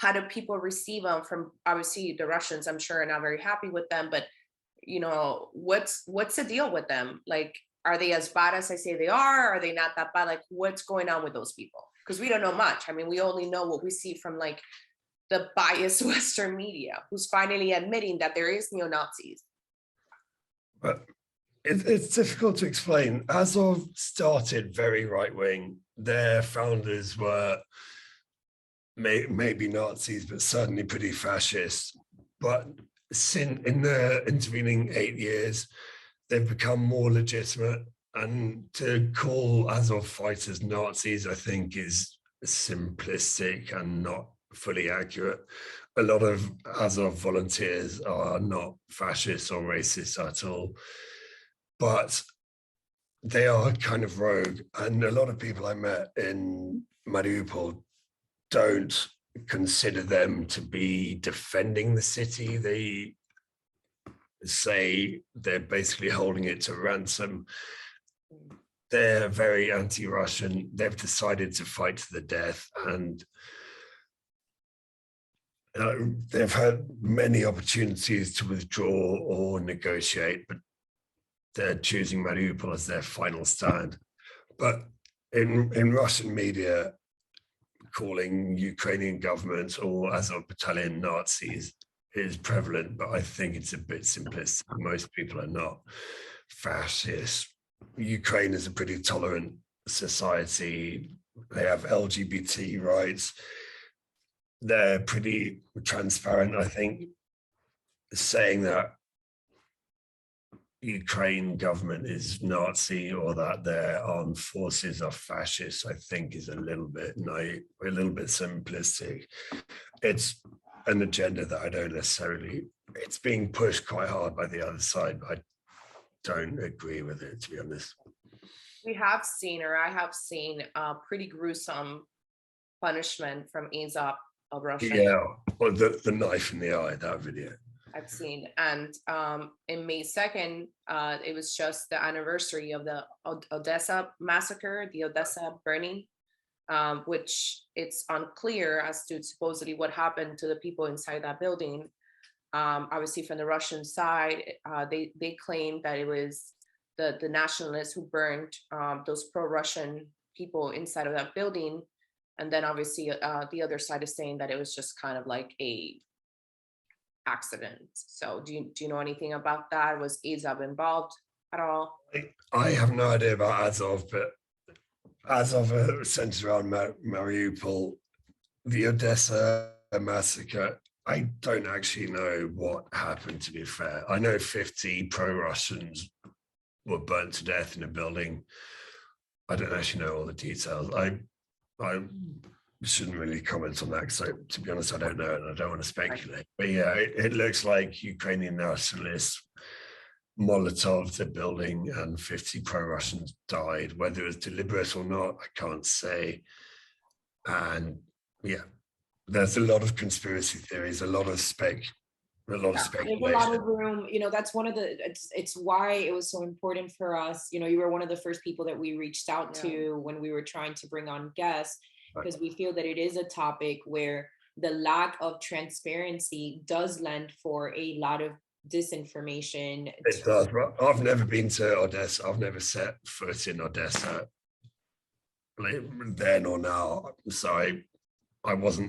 how do people receive them? From obviously the Russians, I'm sure, are not very happy with them, but what's the deal with them? Like, are they as bad as I say they are? Are they not that bad? Like, what's going on with those people? Because we don't know much. I mean, we only know what we see from like the biased Western media, who's finally admitting that there is neo-Nazis. But it's difficult to explain. Azov started very right-wing. Their founders were maybe Nazis, but certainly pretty fascist. But in the intervening 8 years, they've become more legitimate. And to call Azov fighters Nazis, I think, is simplistic and not fully accurate. A lot of Azov volunteers are not fascist or racist at all, but they are kind of rogue. And a lot of people I met in Mariupol don't consider them to be defending the city. They say they're basically holding it to ransom. They're very anti-Russian. They've decided to fight to the death, and they've had many opportunities to withdraw or negotiate, but they're choosing Mariupol as their final stand. But in Russian media, calling Ukrainian government or Azov Battalion Nazis is prevalent, but I think it's a bit simplistic. Most people are not fascist. Ukraine is a pretty tolerant society. They have LGBT rights. They're pretty transparent, I think. Saying that Ukraine government is Nazi or that their armed forces are fascist, I think is a little bit naive, a little bit simplistic. It's an agenda that I don't necessarily, it's being pushed quite hard by the other side, but I don't agree with it, to be honest. We have seen, or I have seen, pretty gruesome punishment from Azov of Russia. Yeah, or the knife in the eye, that video. I've seen. And in May 2nd, it was just the anniversary of the Odessa massacre, the Odessa burning, which it's unclear as to supposedly what happened to the people inside that building. Obviously, from the Russian side, they claimed that it was the nationalists who burned those pro-Russian people inside of that building. And then obviously the other side is saying that it was just kind of like a accident. So do you know anything about that? Was Azov involved at all? I have no idea about Azov, but Azov centers around Mariupol. The Odessa massacre, I don't actually know what happened, to be fair. I know 50 pro-Russians were burnt to death in a building. I don't actually know all the details. I shouldn't really comment on that because, to be honest, I don't know and I don't want to speculate. But yeah, it looks like Ukrainian nationalists Molotov the building and 50 pro-Russians died. Whether it was deliberate or not, I can't say. And yeah, there's a lot of conspiracy theories, a lot of speculation. There's a lot of room, that's one of it's why it was so important for us. You were one of the first people that we reached out to when we were trying to bring on guests, because we feel that it is a topic where the lack of transparency does lend for a lot of disinformation. It does. I've never been to Odessa. I've never set foot in Odessa, like then or now. So I wasn't